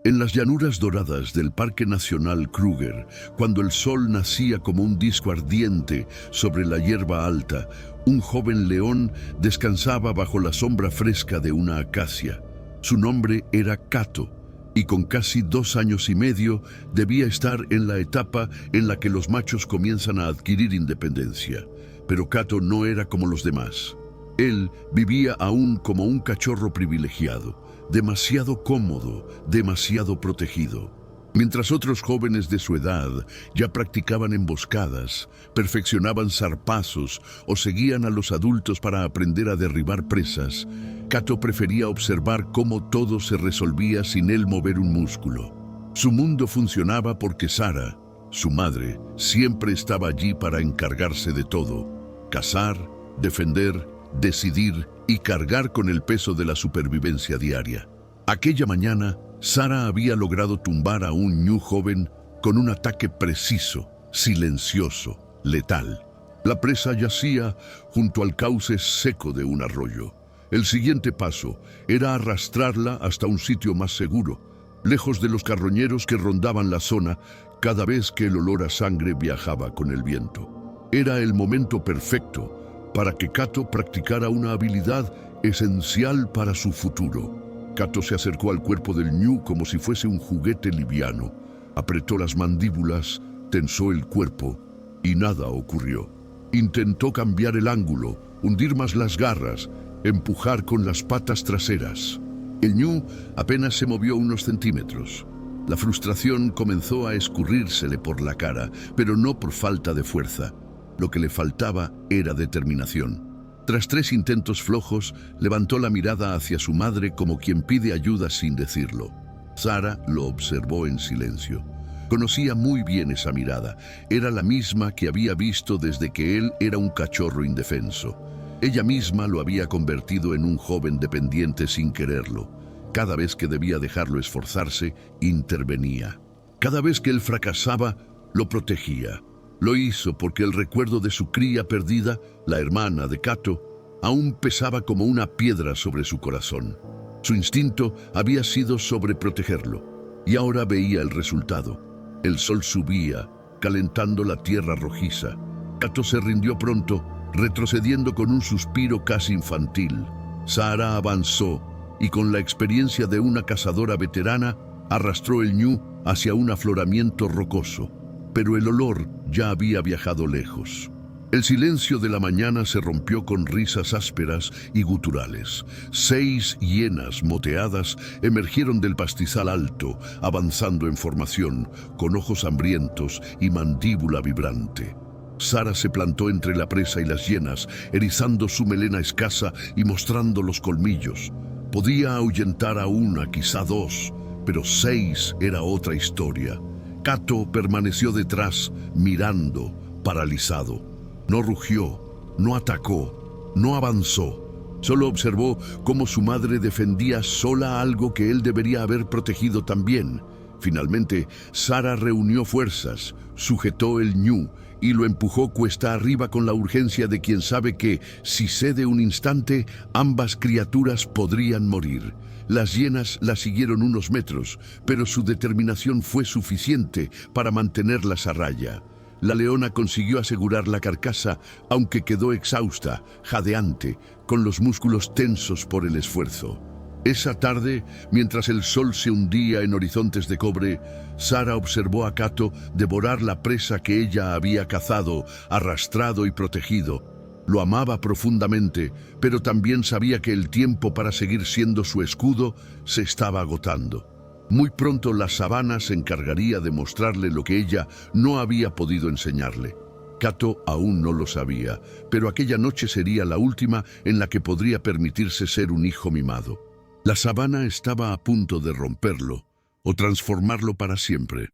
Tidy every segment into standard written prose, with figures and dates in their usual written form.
En las llanuras doradas del Parque Nacional Kruger, cuando el sol nacía como un disco ardiente sobre la hierba alta, un joven león descansaba bajo la sombra fresca de una acacia. Su nombre era Cato, y con casi 2 años y medio debía estar en la etapa en la que los machos comienzan a adquirir independencia. Pero Cato no era como los demás. Él vivía aún como un cachorro privilegiado, demasiado cómodo, demasiado protegido. Mientras otros jóvenes de su edad ya practicaban emboscadas, perfeccionaban zarpazos o seguían a los adultos para aprender a derribar presas, Cato prefería observar cómo todo se resolvía sin él mover un músculo. Su mundo funcionaba porque Sara, su madre, siempre estaba allí para encargarse de todo: cazar, defender, decidir y cargar con el peso de la supervivencia diaria. Aquella mañana, Sara había logrado tumbar a un ñu joven con un ataque preciso, silencioso, letal. La presa yacía junto al cauce seco de un arroyo. El siguiente paso era arrastrarla hasta un sitio más seguro, lejos de los carroñeros que rondaban la zona cada vez que el olor a sangre viajaba con el viento. Era el momento perfecto para que Cato practicara una habilidad esencial para su futuro. Cato se acercó al cuerpo del ñu como si fuese un juguete liviano. Apretó las mandíbulas, tensó el cuerpo y nada ocurrió. Intentó cambiar el ángulo, hundir más las garras, empujar con las patas traseras. El ñu apenas se movió unos centímetros. La frustración comenzó a escurrírsele por la cara, pero no por falta de fuerza. Lo que le faltaba era determinación. Tras 3 intentos flojos, levantó la mirada hacia su madre como quien pide ayuda sin decirlo. Sara lo observó en silencio. Conocía muy bien esa mirada. Era la misma que había visto desde que él era un cachorro indefenso. Ella misma lo había convertido en un joven dependiente sin quererlo. Cada vez que debía dejarlo esforzarse, intervenía. Cada vez que él fracasaba, lo protegía. Lo hizo porque el recuerdo de su cría perdida, la hermana de Cato, aún pesaba como una piedra sobre su corazón. Su instinto había sido sobreprotegerlo, y ahora veía el resultado. El sol subía, calentando la tierra rojiza. Cato se rindió pronto, retrocediendo con un suspiro casi infantil. Sara avanzó, y con la experiencia de una cazadora veterana, arrastró el ñu hacia un afloramiento rocoso. Pero el olor ya había viajado lejos. El silencio de la mañana se rompió con risas ásperas y guturales. 6 hienas moteadas emergieron del pastizal alto, avanzando en formación, con ojos hambrientos y mandíbula vibrante. Sara se plantó entre la presa y las hienas, erizando su melena escasa y mostrando los colmillos. Podía ahuyentar a 1, quizá 2, pero 6 era otra historia. Cato permaneció detrás, mirando, paralizado. No rugió, no atacó, no avanzó. Solo observó cómo su madre defendía sola algo que él debería haber protegido también. Finalmente, Sara reunió fuerzas, sujetó el ñu y lo empujó cuesta arriba con la urgencia de quien sabe que, si cede un instante, ambas criaturas podrían morir. Las hienas la siguieron unos metros, pero su determinación fue suficiente para mantenerlas a raya. La leona consiguió asegurar la carcasa, aunque quedó exhausta, jadeante, con los músculos tensos por el esfuerzo. Esa tarde, mientras el sol se hundía en horizontes de cobre, Sara observó a Cato devorar la presa que ella había cazado, arrastrado y protegido. Lo amaba profundamente, pero también sabía que el tiempo para seguir siendo su escudo se estaba agotando. Muy pronto la sabana se encargaría de mostrarle lo que ella no había podido enseñarle. Cato aún no lo sabía, pero aquella noche sería la última en la que podría permitirse ser un hijo mimado. La sabana estaba a punto de romperlo o transformarlo para siempre.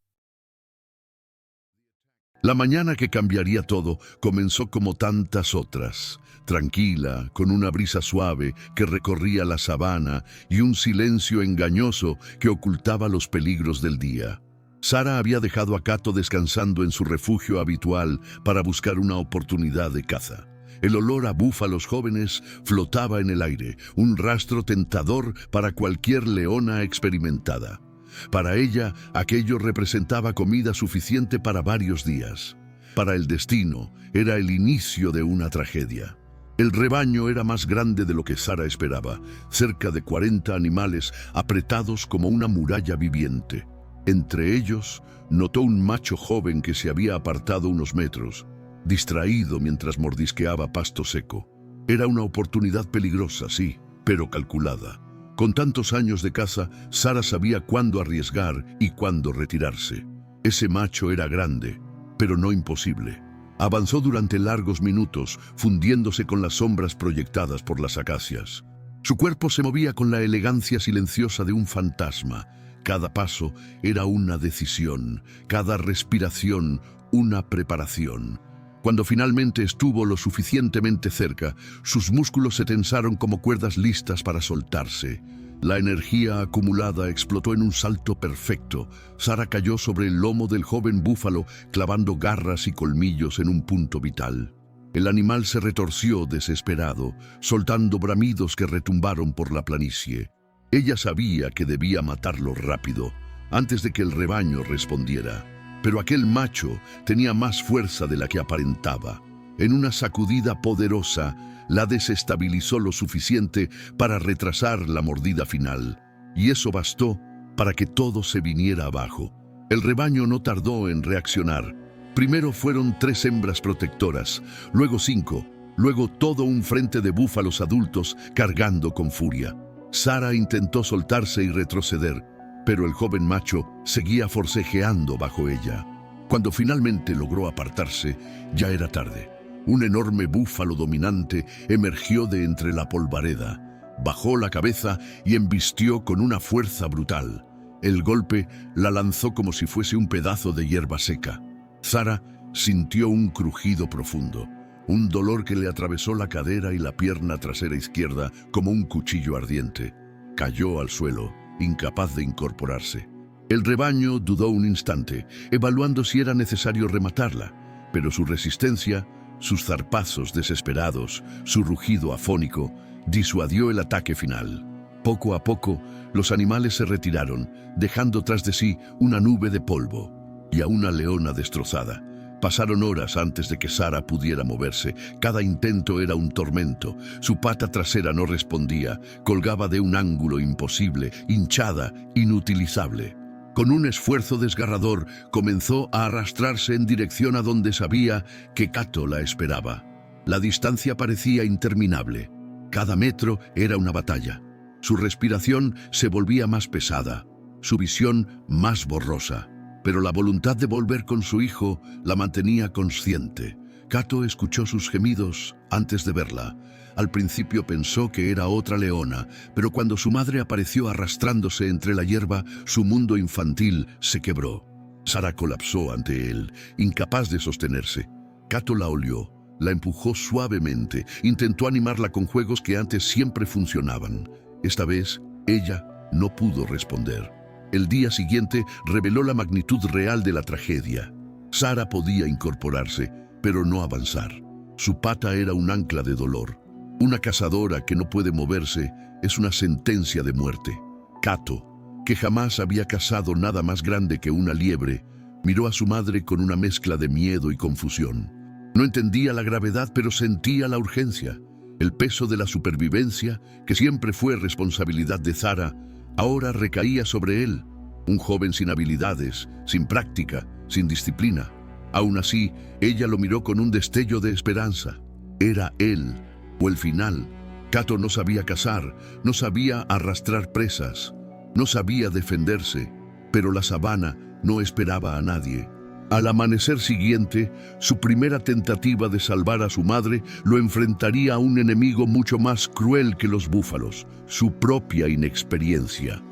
La mañana que cambiaría todo comenzó como tantas otras, tranquila, con una brisa suave que recorría la sabana y un silencio engañoso que ocultaba los peligros del día. Sara había dejado a Cato descansando en su refugio habitual para buscar una oportunidad de caza. El olor a búfalos jóvenes flotaba en el aire, un rastro tentador para cualquier leona experimentada. Para ella, aquello representaba comida suficiente para varios días. Para el destino, era el inicio de una tragedia. El rebaño era más grande de lo que Sara esperaba, cerca de 40 animales apretados como una muralla viviente. Entre ellos, notó un macho joven que se había apartado unos metros, distraído mientras mordisqueaba pasto seco. Era una oportunidad peligrosa, sí, pero calculada. Con tantos años de caza, Sara sabía cuándo arriesgar y cuándo retirarse. Ese macho era grande, pero no imposible. Avanzó durante largos minutos, fundiéndose con las sombras proyectadas por las acacias. Su cuerpo se movía con la elegancia silenciosa de un fantasma. Cada paso era una decisión, cada respiración una preparación. Cuando finalmente estuvo lo suficientemente cerca, sus músculos se tensaron como cuerdas listas para soltarse. La energía acumulada explotó en un salto perfecto. Sara cayó sobre el lomo del joven búfalo, clavando garras y colmillos en un punto vital. El animal se retorció desesperado, soltando bramidos que retumbaron por la planicie. Ella sabía que debía matarlo rápido, antes de que el rebaño respondiera. Pero aquel macho tenía más fuerza de la que aparentaba. En una sacudida poderosa, la desestabilizó lo suficiente para retrasar la mordida final. Y eso bastó para que todo se viniera abajo. El rebaño no tardó en reaccionar. Primero fueron 3 hembras protectoras, luego 5, luego todo un frente de búfalos adultos cargando con furia. Sara intentó soltarse y retroceder, pero el joven macho seguía forcejeando bajo ella. Cuando finalmente logró apartarse, ya era tarde. Un enorme búfalo dominante emergió de entre la polvareda, bajó la cabeza y embistió con una fuerza brutal. El golpe la lanzó como si fuese un pedazo de hierba seca. Sara sintió un crujido profundo, un dolor que le atravesó la cadera y la pierna trasera izquierda como un cuchillo ardiente. Cayó al suelo, incapaz de incorporarse. El rebaño dudó un instante, evaluando si era necesario rematarla, pero su resistencia, sus zarpazos desesperados, su rugido afónico, disuadió el ataque final. Poco a poco, los animales se retiraron, dejando tras de sí una nube de polvo y a una leona destrozada. Pasaron horas antes de que Sara pudiera moverse. Cada intento era un tormento. Su pata trasera no respondía, colgaba de un ángulo imposible, hinchada, inutilizable. Con un esfuerzo desgarrador, comenzó a arrastrarse en dirección a donde sabía que Cato la esperaba. La distancia parecía interminable. Cada metro era una batalla. Su respiración se volvía más pesada, su visión más borrosa. Pero la voluntad de volver con su hijo la mantenía consciente. Cato escuchó sus gemidos antes de verla. Al principio pensó que era otra leona, pero cuando su madre apareció arrastrándose entre la hierba, su mundo infantil se quebró. Sara colapsó ante él, incapaz de sostenerse. Cato la olió, la empujó suavemente, intentó animarla con juegos que antes siempre funcionaban. Esta vez, ella no pudo responder. El día siguiente reveló la magnitud real de la tragedia. Sara podía incorporarse, pero no avanzar. Su pata era un ancla de dolor. Una cazadora que no puede moverse es una sentencia de muerte. Cato, que jamás había cazado nada más grande que una liebre, miró a su madre con una mezcla de miedo y confusión. No entendía la gravedad, pero sentía la urgencia. El peso de la supervivencia, que siempre fue responsabilidad de Sara, ahora recaía sobre él, un joven sin habilidades, sin práctica, sin disciplina. Aún así, ella lo miró con un destello de esperanza. Era él, o el final. Cato no sabía cazar, no sabía arrastrar presas, no sabía defenderse, pero la sabana no esperaba a nadie. Al amanecer siguiente, su primera tentativa de salvar a su madre lo enfrentaría a un enemigo mucho más cruel que los búfalos, su propia inexperiencia.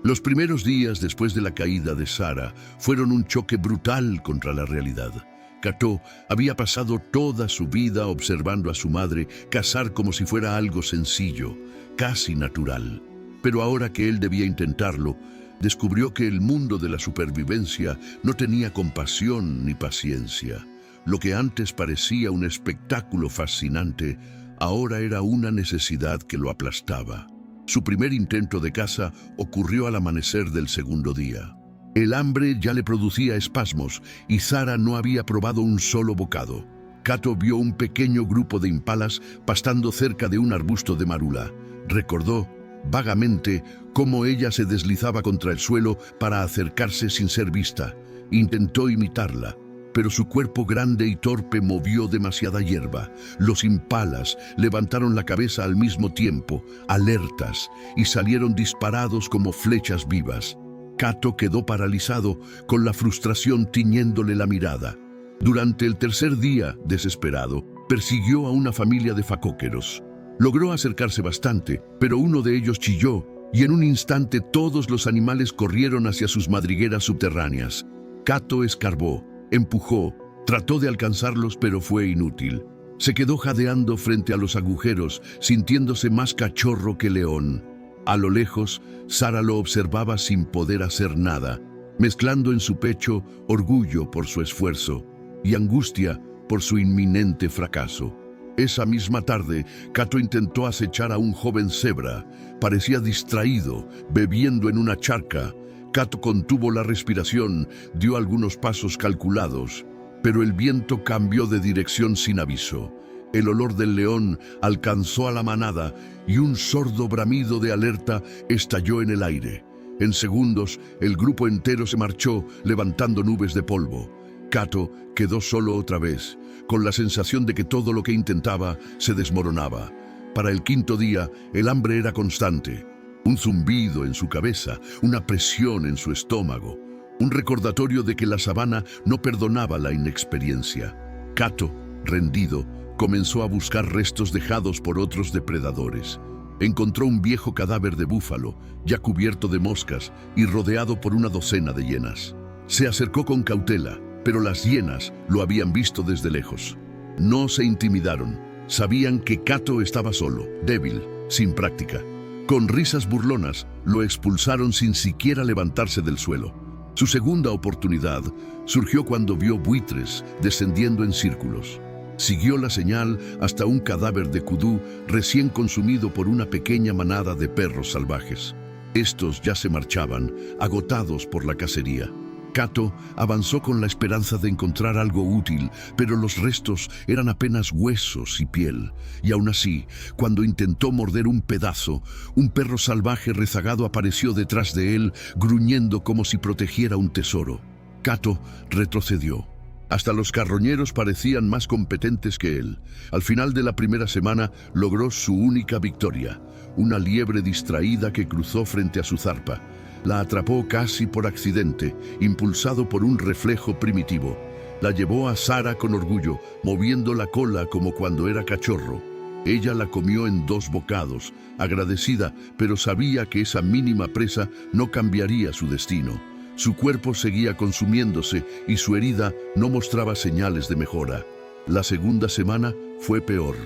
Los primeros días después de la caída de Sara fueron un choque brutal contra la realidad. Cato había pasado toda su vida observando a su madre cazar como si fuera algo sencillo, casi natural. Pero ahora que él debía intentarlo, descubrió que el mundo de la supervivencia no tenía compasión ni paciencia. Lo que antes parecía un espectáculo fascinante, ahora era una necesidad que lo aplastaba. Su primer intento de caza ocurrió al amanecer del segundo día. El hambre ya le producía espasmos y Sara no había probado un solo bocado. Cato vio un pequeño grupo de impalas pastando cerca de un arbusto de marula. Recordó vagamente cómo ella se deslizaba contra el suelo para acercarse sin ser vista. Intentó imitarla, pero su cuerpo grande y torpe movió demasiada hierba. Los impalas levantaron la cabeza al mismo tiempo, alertas, y salieron disparados como flechas vivas. Cato quedó paralizado, con la frustración tiñéndole la mirada. Durante el tercer día, desesperado, persiguió a una familia de facóqueros. Logró acercarse bastante, pero uno de ellos chilló, y en un instante todos los animales corrieron hacia sus madrigueras subterráneas. Cato escarbó, empujó, trató de alcanzarlos, pero fue inútil. Se quedó jadeando frente a los agujeros, sintiéndose más cachorro que león. A lo lejos, Sara lo observaba sin poder hacer nada, mezclando en su pecho orgullo por su esfuerzo y angustia por su inminente fracaso. Esa misma tarde, Cato intentó acechar a un joven cebra. Parecía distraído, bebiendo en una charca. Cato contuvo la respiración, dio algunos pasos calculados, pero el viento cambió de dirección sin aviso. El olor del león alcanzó a la manada y un sordo bramido de alerta estalló en el aire. En segundos, el grupo entero se marchó, levantando nubes de polvo. Cato quedó solo otra vez, con la sensación de que todo lo que intentaba se desmoronaba. Para el quinto día, el hambre era constante. Un zumbido en su cabeza, una presión en su estómago, un recordatorio de que la sabana no perdonaba la inexperiencia. Cato, rendido, comenzó a buscar restos dejados por otros depredadores. Encontró un viejo cadáver de búfalo, ya cubierto de moscas y rodeado por una docena de hienas. Se acercó con cautela, pero las hienas lo habían visto desde lejos. No se intimidaron, sabían que Cato estaba solo, débil, sin práctica. Con risas burlonas, lo expulsaron sin siquiera levantarse del suelo. Su segunda oportunidad surgió cuando vio buitres descendiendo en círculos. Siguió la señal hasta un cadáver de kudú recién consumido por una pequeña manada de perros salvajes. Estos ya se marchaban, agotados por la cacería. Cato avanzó con la esperanza de encontrar algo útil, pero los restos eran apenas huesos y piel. Y aún así, cuando intentó morder un pedazo, un perro salvaje rezagado apareció detrás de él, gruñendo como si protegiera un tesoro. Cato retrocedió. Hasta los carroñeros parecían más competentes que él. Al final de la primera semana logró su única victoria, una liebre distraída que cruzó frente a su zarpa. La atrapó casi por accidente, impulsado por un reflejo primitivo. La llevó a Sara con orgullo, moviendo la cola como cuando era cachorro. Ella la comió en 2 bocados, agradecida, pero sabía que esa mínima presa no cambiaría su destino. Su cuerpo seguía consumiéndose y su herida no mostraba señales de mejora. La segunda semana fue peor.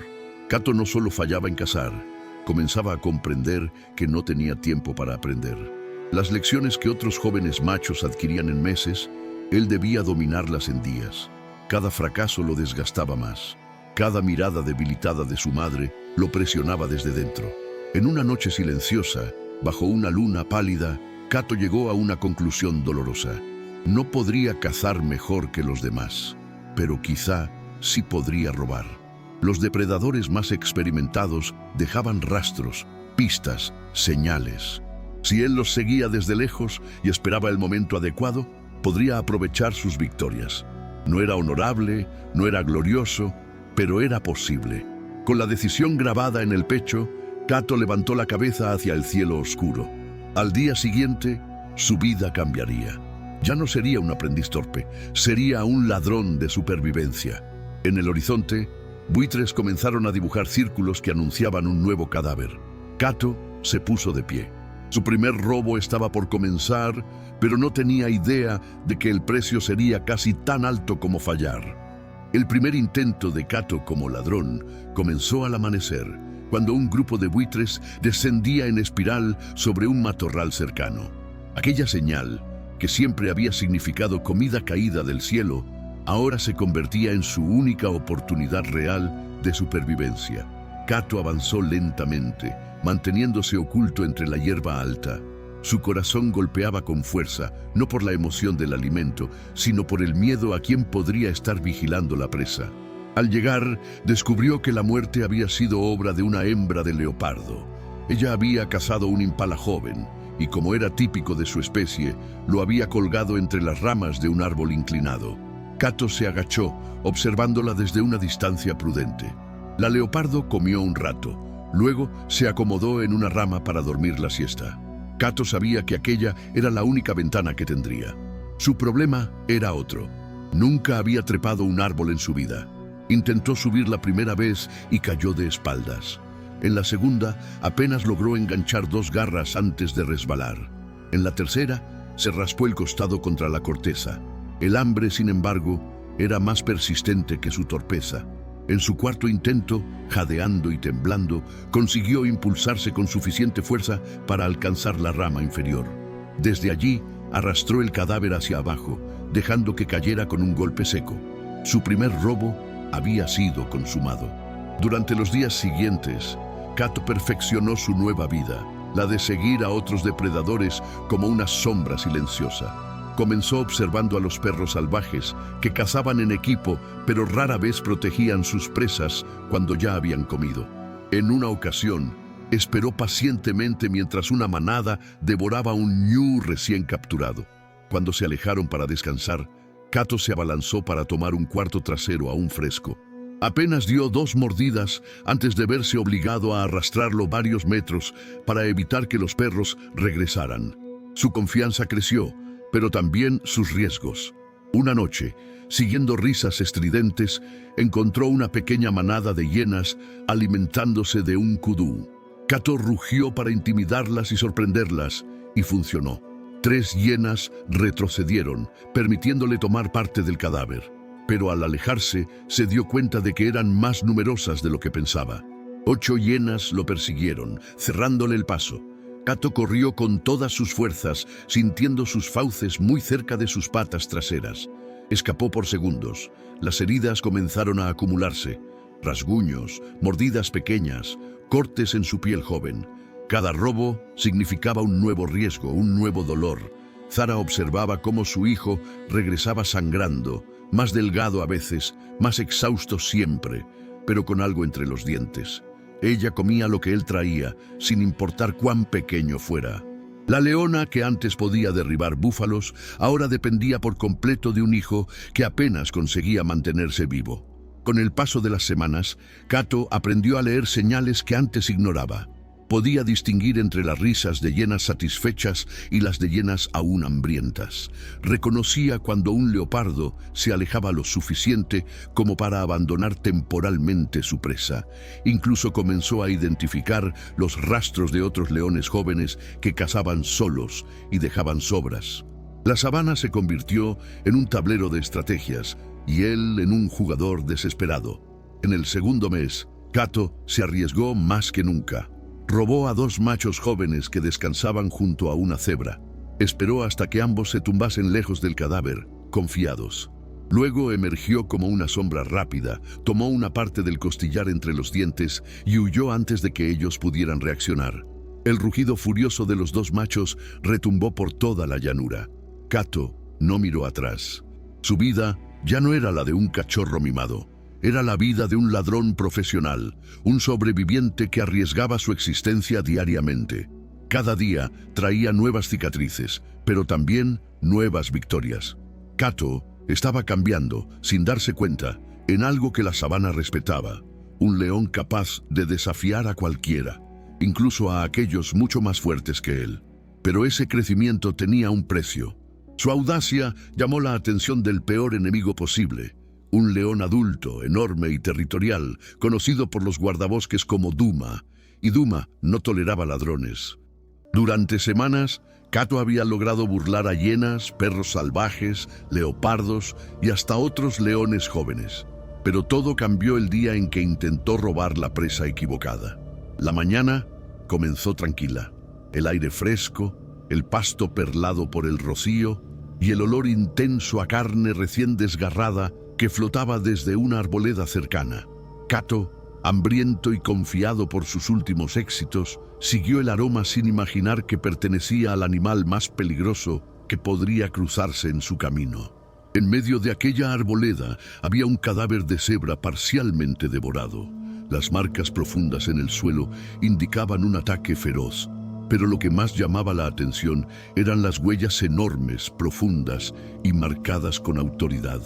Cato no solo fallaba en cazar, comenzaba a comprender que no tenía tiempo para aprender. Las lecciones que otros jóvenes machos adquirían en meses, él debía dominarlas en días. Cada fracaso lo desgastaba más. Cada mirada debilitada de su madre lo presionaba desde dentro. En una noche silenciosa, bajo una luna pálida, Cato llegó a una conclusión dolorosa. No podría cazar mejor que los demás, pero quizá sí podría robar. Los depredadores más experimentados dejaban rastros, pistas, señales. Si él los seguía desde lejos y esperaba el momento adecuado, podría aprovechar sus victorias. No era honorable, no era glorioso, pero era posible. Con la decisión grabada en el pecho, Cato levantó la cabeza hacia el cielo oscuro. Al día siguiente, su vida cambiaría. Ya no sería un aprendiz torpe, sería un ladrón de supervivencia. En el horizonte, buitres comenzaron a dibujar círculos que anunciaban un nuevo cadáver. Cato se puso de pie. Su primer robo estaba por comenzar, pero no tenía idea de que el precio sería casi tan alto como fallar. El primer intento de Cato como ladrón comenzó al amanecer, cuando un grupo de buitres descendía en espiral sobre un matorral cercano. Aquella señal, que siempre había significado comida caída del cielo, ahora se convertía en su única oportunidad real de supervivencia. Cato avanzó lentamente, manteniéndose oculto entre la hierba alta. Su corazón golpeaba con fuerza, no por la emoción del alimento, sino por el miedo a quién podría estar vigilando la presa. Al llegar, descubrió que la muerte había sido obra de una hembra de leopardo. Ella había cazado un impala joven, y como era típico de su especie, lo había colgado entre las ramas de un árbol inclinado. Cato se agachó, observándola desde una distancia prudente. La leopardo comió un rato, luego se acomodó en una rama para dormir la siesta. Cato sabía que aquella era la única ventana que tendría. Su problema era otro. Nunca había trepado un árbol en su vida. Intentó subir la primera vez y cayó de espaldas. En la segunda, apenas logró enganchar 2 garras antes de resbalar. En la tercera, se raspó el costado contra la corteza. El hambre, sin embargo, era más persistente que su torpeza. En su cuarto intento, jadeando y temblando, consiguió impulsarse con suficiente fuerza para alcanzar la rama inferior. Desde allí, arrastró el cadáver hacia abajo, dejando que cayera con un golpe seco. Su primer robo había sido consumado. Durante los días siguientes, Cato perfeccionó su nueva vida, la de seguir a otros depredadores como una sombra silenciosa. Comenzó observando a los perros salvajes que cazaban en equipo, pero rara vez protegían sus presas cuando ya habían comido. En una ocasión, esperó pacientemente mientras una manada devoraba un ñu recién capturado. Cuando se alejaron para descansar, Cato se abalanzó para tomar un cuarto trasero aún fresco. Apenas dio 2 mordidas antes de verse obligado a arrastrarlo varios metros para evitar que los perros regresaran. Su confianza creció, pero también sus riesgos. Una noche, siguiendo risas estridentes, encontró una pequeña manada de hienas alimentándose de un kudú. Cato rugió para intimidarlas y sorprenderlas, y funcionó. 3 hienas retrocedieron, permitiéndole tomar parte del cadáver. Pero al alejarse, se dio cuenta de que eran más numerosas de lo que pensaba. 8 hienas lo persiguieron, cerrándole el paso. Cato corrió con todas sus fuerzas, sintiendo sus fauces muy cerca de sus patas traseras. Escapó por segundos. Las heridas comenzaron a acumularse. Rasguños, mordidas pequeñas, cortes en su piel joven. Cada robo significaba un nuevo riesgo, un nuevo dolor. Zara observaba cómo su hijo regresaba sangrando, más delgado a veces, más exhausto siempre, pero con algo entre los dientes. Ella comía lo que él traía, sin importar cuán pequeño fuera. La leona, que antes podía derribar búfalos, ahora dependía por completo de un hijo que apenas conseguía mantenerse vivo. Con el paso de las semanas, Cato aprendió a leer señales que antes ignoraba. Podía distinguir entre las risas de hienas satisfechas y las de hienas aún hambrientas. Reconocía cuando un leopardo se alejaba lo suficiente como para abandonar temporalmente su presa. Incluso comenzó a identificar los rastros de otros leones jóvenes que cazaban solos y dejaban sobras. La sabana se convirtió en un tablero de estrategias y él en un jugador desesperado. En el segundo mes, Cato se arriesgó más que nunca. Robó a 2 machos jóvenes que descansaban junto a una cebra. Esperó hasta que ambos se tumbasen lejos del cadáver, confiados. Luego emergió como una sombra rápida, tomó una parte del costillar entre los dientes y huyó antes de que ellos pudieran reaccionar. El rugido furioso de los 2 machos retumbó por toda la llanura. Cato no miró atrás. Su vida ya no era la de un cachorro mimado. Era la vida de un ladrón profesional, un sobreviviente que arriesgaba su existencia diariamente. Cada día traía nuevas cicatrices, pero también nuevas victorias. Cato estaba cambiando, sin darse cuenta, en algo que la sabana respetaba, un león capaz de desafiar a cualquiera, incluso a aquellos mucho más fuertes que él. Pero ese crecimiento tenía un precio. Su audacia llamó la atención del peor enemigo posible, un león adulto, enorme y territorial, conocido por los guardabosques como Duma, y Duma no toleraba ladrones. Durante semanas, Cato había logrado burlar a hienas, perros salvajes, leopardos y hasta otros leones jóvenes. Pero todo cambió el día en que intentó robar la presa equivocada. La mañana comenzó tranquila. El aire fresco, el pasto perlado por el rocío y el olor intenso a carne recién desgarrada que flotaba desde una arboleda cercana. Cato Hambriento y confiado por sus últimos éxitos, siguió el aroma sin imaginar que pertenecía al animal más peligroso que podría cruzarse en su camino. En medio de aquella arboleda había un cadáver de cebra parcialmente devorado. Las marcas profundas en el suelo indicaban un ataque feroz, pero lo que más llamaba la atención eran las huellas enormes, profundas y marcadas con autoridad.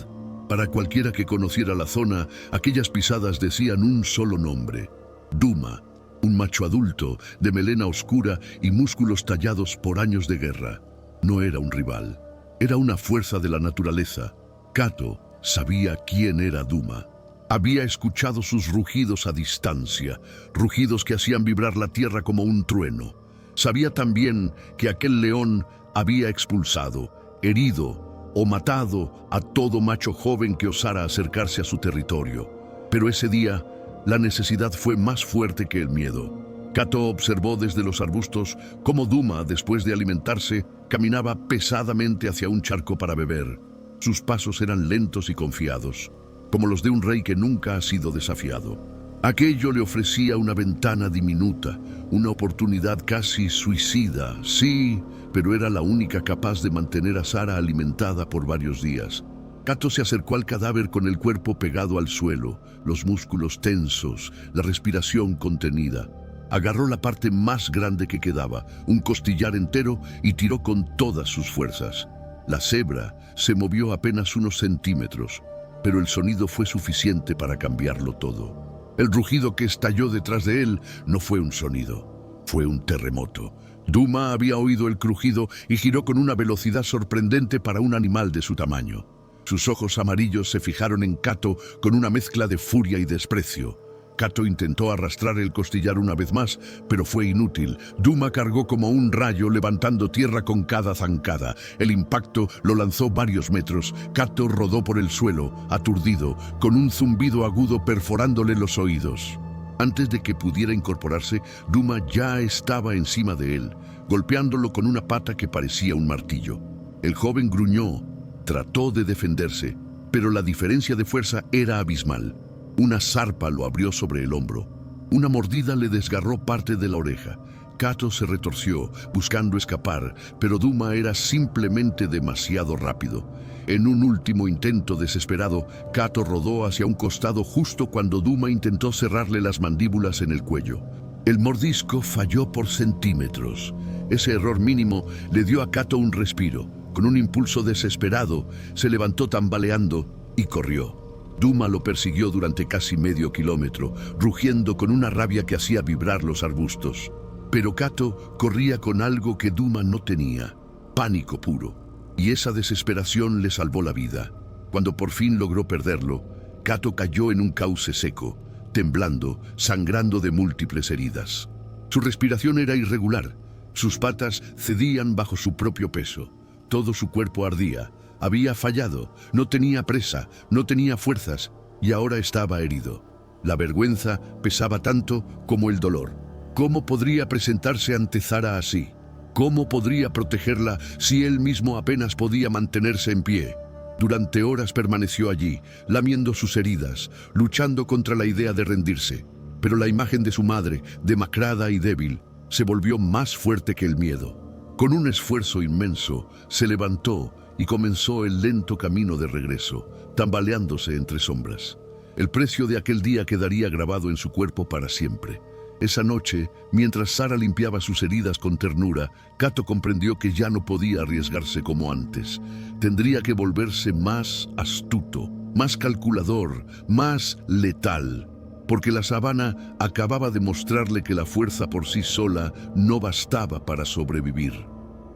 Para cualquiera que conociera la zona, aquellas pisadas decían un solo nombre: Duma, un macho adulto de melena oscura y músculos tallados por años de guerra. No era un rival, era una fuerza de la naturaleza. Cato sabía quién era Duma. Había escuchado sus rugidos a distancia, rugidos que hacían vibrar la tierra como un trueno. Sabía también que aquel león había expulsado, herido o matado a todo macho joven que osara acercarse a su territorio. Pero ese día, la necesidad fue más fuerte que el miedo. Cato observó desde los arbustos cómo Duma, después de alimentarse, caminaba pesadamente hacia un charco para beber. Sus pasos eran lentos y confiados, como los de un rey que nunca ha sido desafiado. Aquello le ofrecía una ventana diminuta, una oportunidad casi suicida, sí, pero era la única capaz de mantener a Sara alimentada por varios días. Cato se acercó al cadáver con el cuerpo pegado al suelo, los músculos tensos, la respiración contenida. Agarró la parte más grande que quedaba, un costillar entero, y tiró con todas sus fuerzas. La cebra se movió apenas unos centímetros, pero el sonido fue suficiente para cambiarlo todo. El rugido que estalló detrás de él no fue un sonido, fue un terremoto. Duma había oído el crujido y giró con una velocidad sorprendente para un animal de su tamaño. Sus ojos amarillos se fijaron en Cato con una mezcla de furia y desprecio. Cato intentó arrastrar el costillar una vez más, pero fue inútil. Duma cargó como un rayo, levantando tierra con cada zancada. El impacto lo lanzó varios metros. Cato rodó por el suelo, aturdido, con un zumbido agudo perforándole los oídos. Antes de que pudiera incorporarse, Duma ya estaba encima de él, golpeándolo con una pata que parecía un martillo. El joven gruñó, trató de defenderse, pero la diferencia de fuerza era abismal. Una zarpa lo abrió sobre el hombro. Una mordida le desgarró parte de la oreja. Cato se retorció, buscando escapar, pero Duma era simplemente demasiado rápido. En un último intento desesperado, Cato rodó hacia un costado justo cuando Duma intentó cerrarle las mandíbulas en el cuello. El mordisco falló por centímetros. Ese error mínimo le dio a Cato un respiro. Con un impulso desesperado, se levantó tambaleando y corrió. Duma lo persiguió durante casi medio kilómetro, rugiendo con una rabia que hacía vibrar los arbustos. Pero Cato corría con algo que Duma no tenía: pánico puro. Y esa desesperación le salvó la vida. Cuando por fin logró perderlo, Cato cayó en un cauce seco, temblando, sangrando de múltiples heridas. Su respiración era irregular. Sus patas cedían bajo su propio peso. Todo su cuerpo ardía. Había fallado, no tenía presa, no tenía fuerzas, y ahora estaba herido. La vergüenza pesaba tanto como el dolor. ¿Cómo podría presentarse ante Sara así? ¿Cómo podría protegerla si él mismo apenas podía mantenerse en pie? Durante horas permaneció allí, lamiendo sus heridas, luchando contra la idea de rendirse. Pero la imagen de su madre, demacrada y débil, se volvió más fuerte que el miedo. Con un esfuerzo inmenso, se levantó y comenzó el lento camino de regreso, tambaleándose entre sombras. El precio de aquel día quedaría grabado en su cuerpo para siempre. Esa noche, mientras Sara limpiaba sus heridas con ternura, Cato comprendió que ya no podía arriesgarse como antes. Tendría que volverse más astuto, más calculador, más letal, porque la sabana acababa de mostrarle que la fuerza por sí sola no bastaba para sobrevivir.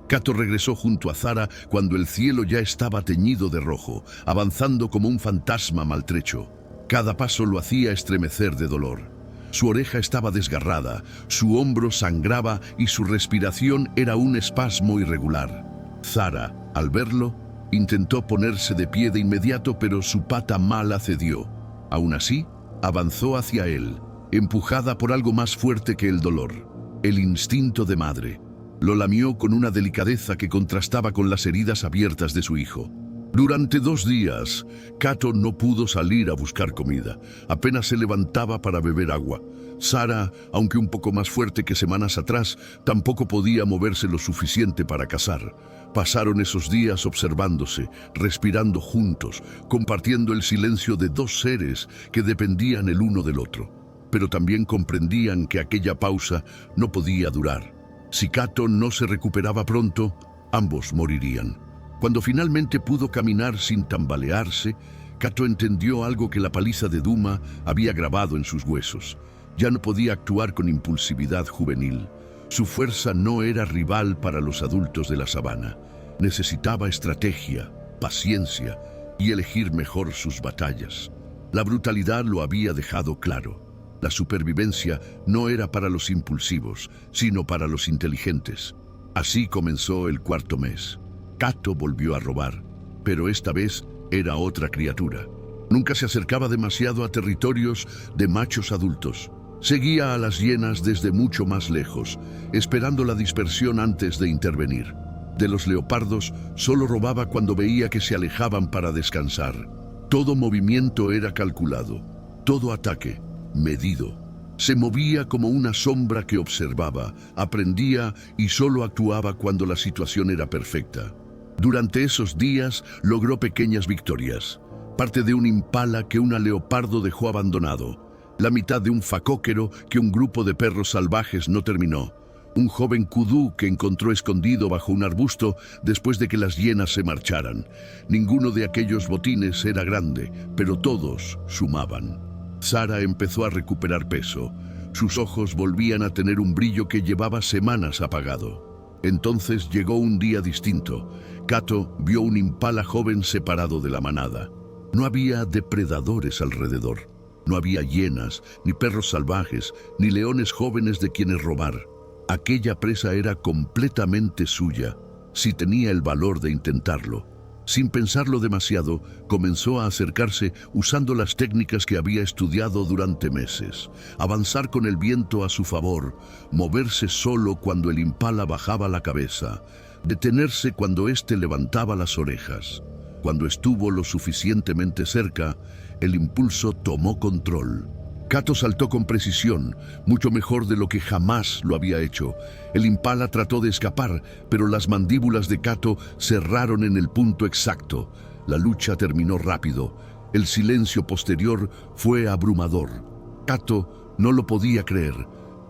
Cato regresó junto a Sara cuando el cielo ya estaba teñido de rojo, avanzando como un fantasma maltrecho. Cada paso lo hacía estremecer de dolor. Su oreja estaba desgarrada, su hombro sangraba y su respiración era un espasmo irregular. Sara, al verlo, intentó ponerse de pie de inmediato, pero su pata mala cedió. Aún así, avanzó hacia él, empujada por algo más fuerte que el dolor: el instinto de madre. Lo lamió con una delicadeza que contrastaba con las heridas abiertas de su hijo. Durante 2 días, Cato no pudo salir a buscar comida. Apenas se levantaba para beber agua. Sara, aunque un poco más fuerte que semanas atrás, tampoco podía moverse lo suficiente para cazar. Pasaron esos días observándose, respirando juntos, compartiendo el silencio de 2 seres que dependían el uno del otro. Pero también comprendían que aquella pausa no podía durar. Si Cato no se recuperaba pronto, ambos morirían. Cuando finalmente pudo caminar sin tambalearse, Cato entendió algo que la paliza de Duma había grabado en sus huesos. Ya no podía actuar con impulsividad juvenil. Su fuerza no era rival para los adultos de la sabana. Necesitaba estrategia, paciencia y elegir mejor sus batallas. La brutalidad lo había dejado claro. La supervivencia no era para los impulsivos, sino para los inteligentes. Así comenzó el 4.º mes. Cato volvió a robar, pero esta vez era otra criatura. Nunca se acercaba demasiado a territorios de machos adultos. Seguía a las hienas desde mucho más lejos, esperando la dispersión antes de intervenir. De los leopardos, solo robaba cuando veía que se alejaban para descansar. Todo movimiento era calculado, todo ataque, medido. Se movía como una sombra que observaba, aprendía y solo actuaba cuando la situación era perfecta. Durante esos días logró pequeñas victorias. Parte de un impala que una leopardo dejó abandonado. La mitad de un facóquero que un grupo de perros salvajes no terminó. Un joven kudú que encontró escondido bajo un arbusto después de que las hienas se marcharan. Ninguno de aquellos botines era grande, pero todos sumaban. Sara empezó a recuperar peso. Sus ojos volvían a tener un brillo que llevaba semanas apagado. Entonces llegó un día distinto. Cato vio un impala joven separado de la manada. No había depredadores alrededor. No había hienas, ni perros salvajes, ni leones jóvenes de quienes robar. Aquella presa era completamente suya, si tenía el valor de intentarlo. Sin pensarlo demasiado, comenzó a acercarse usando las técnicas que había estudiado durante meses. Avanzar con el viento a su favor, moverse solo cuando el impala bajaba la cabeza, detenerse cuando éste levantaba las orejas. Cuando estuvo lo suficientemente cerca, el impulso tomó control. Cato saltó con precisión, mucho mejor de lo que jamás lo había hecho. El impala trató de escapar, pero las mandíbulas de Cato cerraron en el punto exacto. La lucha terminó rápido. El silencio posterior fue abrumador. Cato no lo podía creer.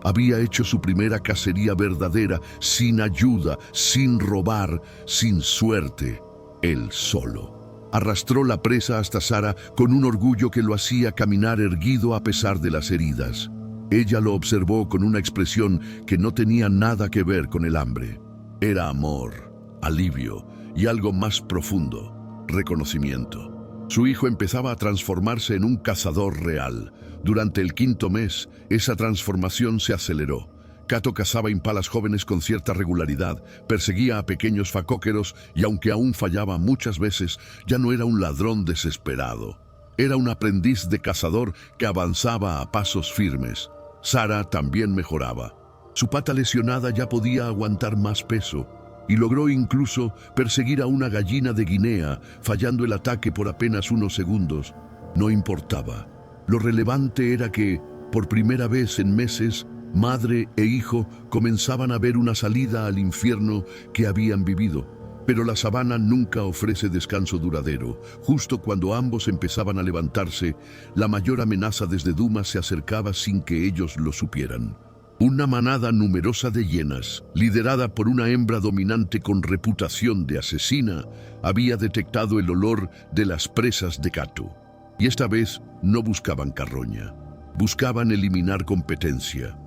Había hecho su primera cacería verdadera, sin ayuda, sin robar, sin suerte. Él solo. Arrastró la presa hasta Sara con un orgullo que lo hacía caminar erguido a pesar de las heridas. Ella lo observó con una expresión que no tenía nada que ver con el hambre. Era amor, alivio y algo más profundo, reconocimiento. Su hijo empezaba a transformarse en un cazador real. Durante el 5.º mes, esa transformación se aceleró. Cato cazaba impalas jóvenes con cierta regularidad, perseguía a pequeños facóqueros y aunque aún fallaba muchas veces, ya no era un ladrón desesperado. Era un aprendiz de cazador que avanzaba a pasos firmes. Sara también mejoraba. Su pata lesionada ya podía aguantar más peso y logró incluso perseguir a una gallina de Guinea, fallando el ataque por apenas unos segundos. No importaba. Lo relevante era que, por primera vez en meses, madre e hijo comenzaban a ver una salida al infierno que habían vivido. Pero la sabana nunca ofrece descanso duradero. Justo cuando ambos empezaban a levantarse, la mayor amenaza desde Duma se acercaba sin que ellos lo supieran. Una manada numerosa de hienas, liderada por una hembra dominante con reputación de asesina, había detectado el olor de las presas de Cato. Y esta vez no buscaban carroña, buscaban eliminar competencia.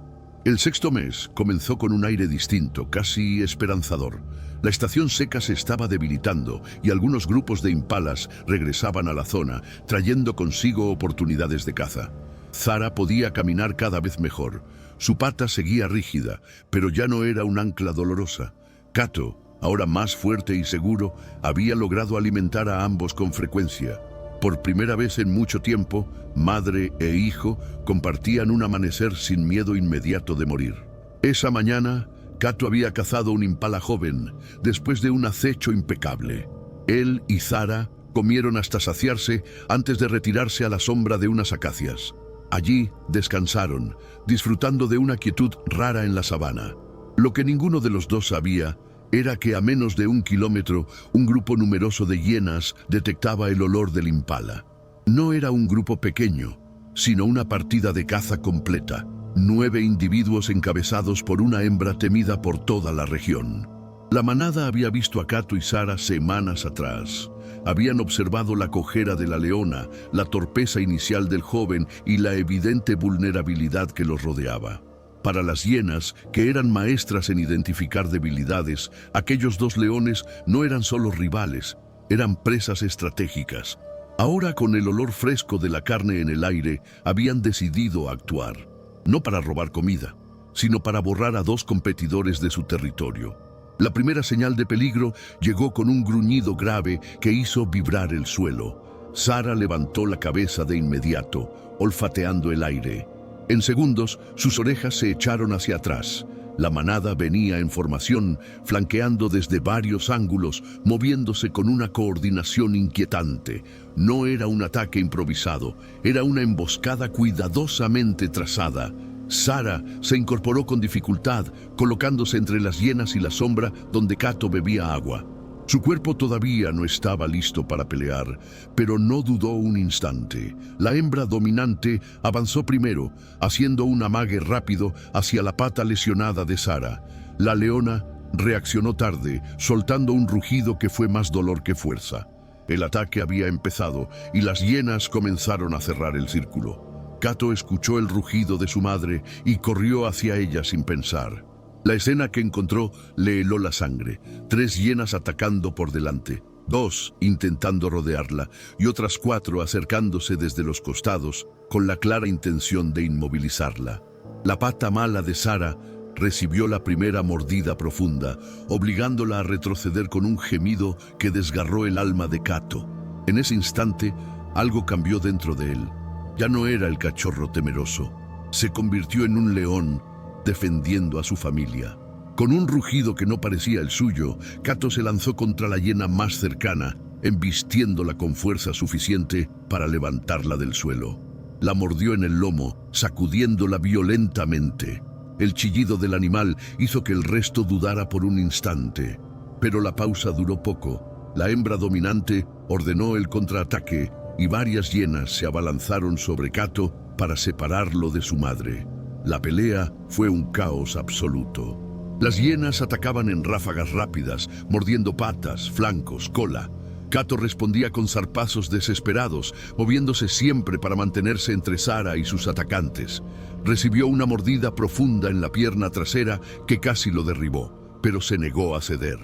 El 6.º mes comenzó con un aire distinto, casi esperanzador. La estación seca se estaba debilitando y algunos grupos de impalas regresaban a la zona, trayendo consigo oportunidades de caza. Sara podía caminar cada vez mejor. Su pata seguía rígida, pero ya no era un ancla dolorosa. Cato, ahora más fuerte y seguro, había logrado alimentar a ambos con frecuencia. Por primera vez en mucho tiempo, madre e hijo compartían un amanecer sin miedo inmediato de morir. Esa mañana, Cato había cazado un impala joven, después de un acecho impecable. Él y Zara comieron hasta saciarse antes de retirarse a la sombra de unas acacias. Allí descansaron, disfrutando de una quietud rara en la sabana. Lo que ninguno de los dos sabía era que a menos de 1 kilómetro un grupo numeroso de hienas detectaba el olor del impala. No era un grupo pequeño, sino una partida de caza completa. 9 individuos encabezados por una hembra temida por toda la región. La manada había visto a Cato y Zara semanas atrás. Habían observado la cojera de la leona, la torpeza inicial del joven y la evidente vulnerabilidad que los rodeaba. Para las hienas, que eran maestras en identificar debilidades, aquellos 2 leones no eran solo rivales, eran presas estratégicas. Ahora, con el olor fresco de la carne en el aire, habían decidido actuar. No para robar comida, sino para borrar a 2 competidores de su territorio. La primera señal de peligro llegó con un gruñido grave que hizo vibrar el suelo. Zara levantó la cabeza de inmediato, olfateando el aire. En segundos, sus orejas se echaron hacia atrás. La manada venía en formación, flanqueando desde varios ángulos, moviéndose con una coordinación inquietante. No era un ataque improvisado, era una emboscada cuidadosamente trazada. Zara se incorporó con dificultad, colocándose entre las hienas y la sombra donde Cato bebía agua. Su cuerpo todavía no estaba listo para pelear, pero no dudó un instante. La hembra dominante avanzó primero, haciendo un amague rápido hacia la pata lesionada de Zara. La leona reaccionó tarde, soltando un rugido que fue más dolor que fuerza. El ataque había empezado y las hienas comenzaron a cerrar el círculo. Cato escuchó el rugido de su madre y corrió hacia ella sin pensar. La escena que encontró le heló la sangre. 3 hienas atacando por delante, 2 intentando rodearla y otras 4 acercándose desde los costados con la clara intención de inmovilizarla. La pata mala de Zara recibió la primera mordida profunda, obligándola a retroceder con un gemido que desgarró el alma de Cato. En ese instante, algo cambió dentro de él. Ya no era el cachorro temeroso, se convirtió en un león defendiendo a su familia. Con un rugido que no parecía el suyo, Cato se lanzó contra la hiena más cercana, embistiéndola con fuerza suficiente para levantarla del suelo. La mordió en el lomo, sacudiéndola violentamente. El chillido del animal hizo que el resto dudara por un instante, pero la pausa duró poco. La hembra dominante ordenó el contraataque y varias hienas se abalanzaron sobre Cato para separarlo de su madre. La pelea fue un caos absoluto. Las hienas atacaban en ráfagas rápidas, mordiendo patas, flancos, cola. Cato respondía con zarpazos desesperados, moviéndose siempre para mantenerse entre Zara y sus atacantes. Recibió una mordida profunda en la pierna trasera que casi lo derribó, pero se negó a ceder.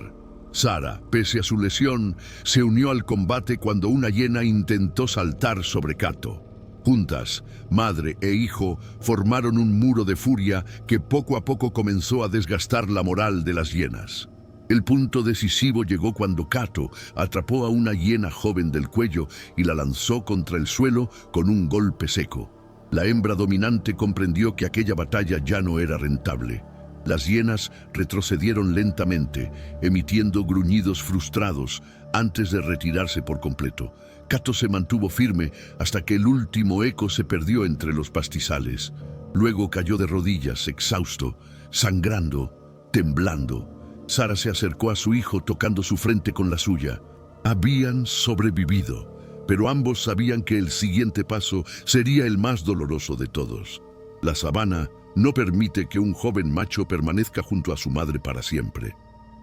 Zara, pese a su lesión, se unió al combate cuando una hiena intentó saltar sobre Cato. Juntas, madre e hijo formaron un muro de furia que poco a poco comenzó a desgastar la moral de las hienas. El punto decisivo llegó cuando Cato atrapó a una hiena joven del cuello y la lanzó contra el suelo con un golpe seco. La hembra dominante comprendió que aquella batalla ya no era rentable. Las hienas retrocedieron lentamente, emitiendo gruñidos frustrados antes de retirarse por completo. Cato se mantuvo firme hasta que el último eco se perdió entre los pastizales. Luego cayó de rodillas, exhausto, sangrando, temblando. Zara se acercó a su hijo tocando su frente con la suya. Habían sobrevivido, pero ambos sabían que el siguiente paso sería el más doloroso de todos. La sabana no permite que un joven macho permanezca junto a su madre para siempre.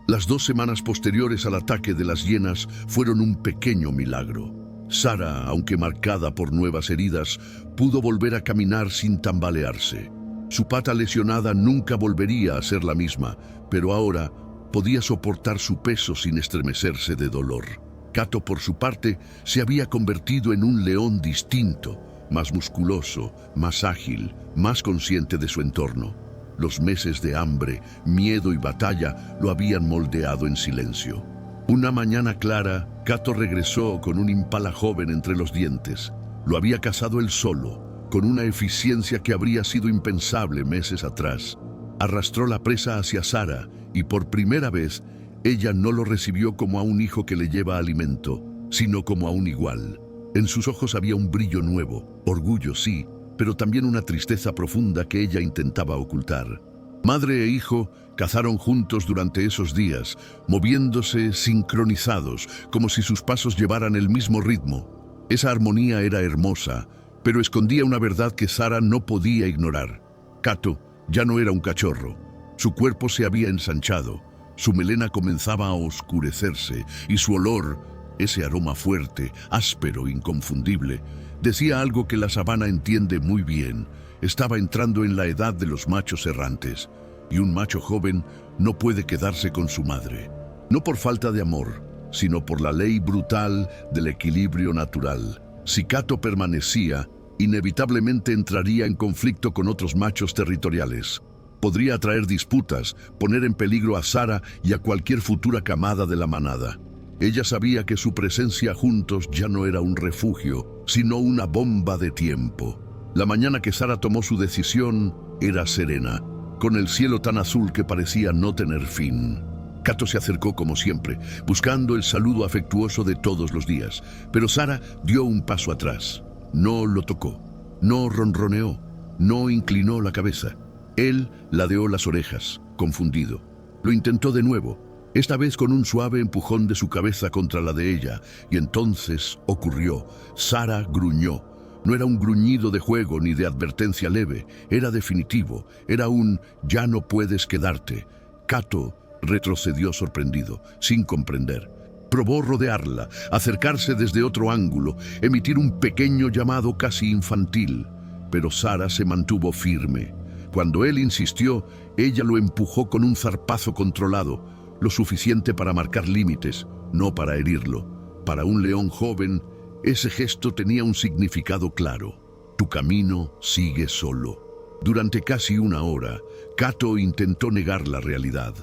Las 2 semanas posteriores al ataque de las hienas fueron un pequeño milagro. Zara, aunque marcada por nuevas heridas, pudo volver a caminar sin tambalearse. Su pata lesionada nunca volvería a ser la misma, pero ahora podía soportar su peso sin estremecerse de dolor. Cato, por su parte, se había convertido en un león distinto, más musculoso, más ágil, más consciente de su entorno. Los meses de hambre, miedo y batalla lo habían moldeado en silencio. Una mañana clara, Cato regresó con un impala joven entre los dientes. Lo había cazado él solo, con una eficiencia que habría sido impensable meses atrás. Arrastró la presa hacia Zara y por primera vez Ella no lo recibió como a un hijo que le lleva alimento, sino como a un igual. En sus ojos había un brillo nuevo, orgullo sí, pero también una tristeza profunda que ella intentaba ocultar. Madre e hijo cazaron juntos durante esos días, moviéndose sincronizados, como si sus pasos llevaran el mismo ritmo. Esa armonía era hermosa, pero escondía una verdad que Sara no podía ignorar. Cato ya no era un cachorro. Su cuerpo se había ensanchado, su melena comenzaba a oscurecerse y su olor, ese aroma fuerte, áspero, inconfundible, decía algo que la sabana entiende muy bien. Estaba entrando en la edad de los machos errantes, y un macho joven no puede quedarse con su madre. No por falta de amor, sino por la ley brutal del equilibrio natural. Si Cato permanecía, inevitablemente entraría en conflicto con otros machos territoriales. Podría atraer disputas, poner en peligro a Sara y a cualquier futura camada de la manada. Ella sabía que su presencia juntos ya no era un refugio, sino una bomba de tiempo. La mañana que Sara tomó su decisión era serena, con el cielo tan azul que parecía no tener fin. Cato se acercó como siempre, buscando el saludo afectuoso de todos los días, pero Sara dio un paso atrás. No lo tocó, no ronroneó, no inclinó la cabeza. Él ladeó las orejas, confundido. Lo intentó de nuevo, esta vez con un suave empujón de su cabeza contra la de ella, y entonces ocurrió. Sara gruñó. No era un gruñido de juego ni de advertencia leve, era definitivo, era un «ya no puedes quedarte». Cato retrocedió sorprendido, sin comprender. Probó rodearla, acercarse desde otro ángulo, emitir un pequeño llamado casi infantil, pero Sara se mantuvo firme. Cuando él insistió, ella lo empujó con un zarpazo controlado, lo suficiente para marcar límites, no para herirlo. Para un león joven, ese gesto tenía un significado claro. Tu camino sigue solo. Durante casi una hora, Cato intentó negar la realidad.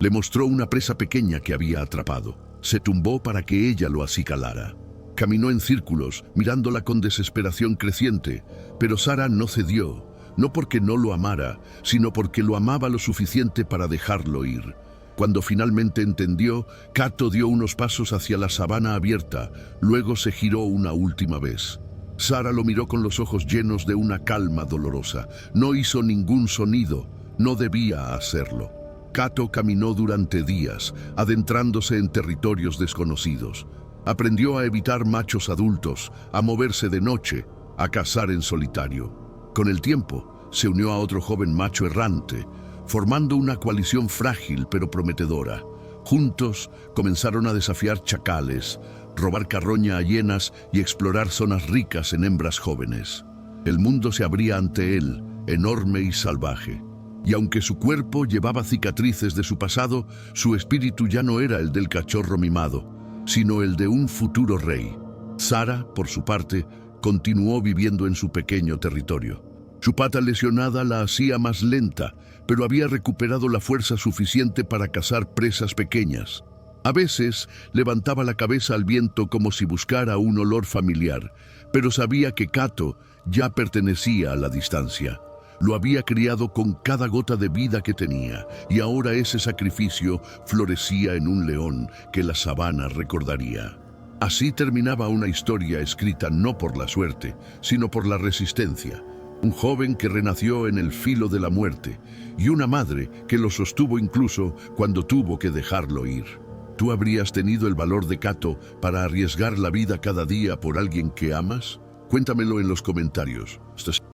Le mostró una presa pequeña que había atrapado. Se tumbó para que ella lo acicalara. Caminó en círculos, mirándola con desesperación creciente, pero Sara no cedió, no porque no lo amara, sino porque lo amaba lo suficiente para dejarlo ir. Cuando finalmente entendió, Cato dio unos pasos hacia la sabana abierta, luego se giró una última vez. Sara lo miró con los ojos llenos de una calma dolorosa. No hizo ningún sonido, no debía hacerlo. Cato caminó durante días, adentrándose en territorios desconocidos. Aprendió a evitar machos adultos, a moverse de noche, a cazar en solitario. Con el tiempo, se unió a otro joven macho errante, formando una coalición frágil pero prometedora. Juntos comenzaron a desafiar chacales, robar carroña a hienas y explorar zonas ricas en hembras jóvenes. El mundo se abría ante él, enorme y salvaje. Y aunque su cuerpo llevaba cicatrices de su pasado, su espíritu ya no era el del cachorro mimado, sino el de un futuro rey. Sara, por su parte, continuó viviendo en su pequeño territorio. Su pata lesionada la hacía más lenta, pero había recuperado la fuerza suficiente para cazar presas pequeñas. A veces levantaba la cabeza al viento como si buscara un olor familiar, pero sabía que Cato ya pertenecía a la distancia. Lo había criado con cada gota de vida que tenía, y ahora ese sacrificio florecía en un león que la sabana recordaría. Así terminaba una historia escrita no por la suerte, sino por la resistencia. Un joven que renació en el filo de la muerte, y una madre que lo sostuvo incluso cuando tuvo que dejarlo ir. ¿Tú habrías tenido el valor de Cato para arriesgar la vida cada día por alguien que amas? Cuéntamelo en los comentarios.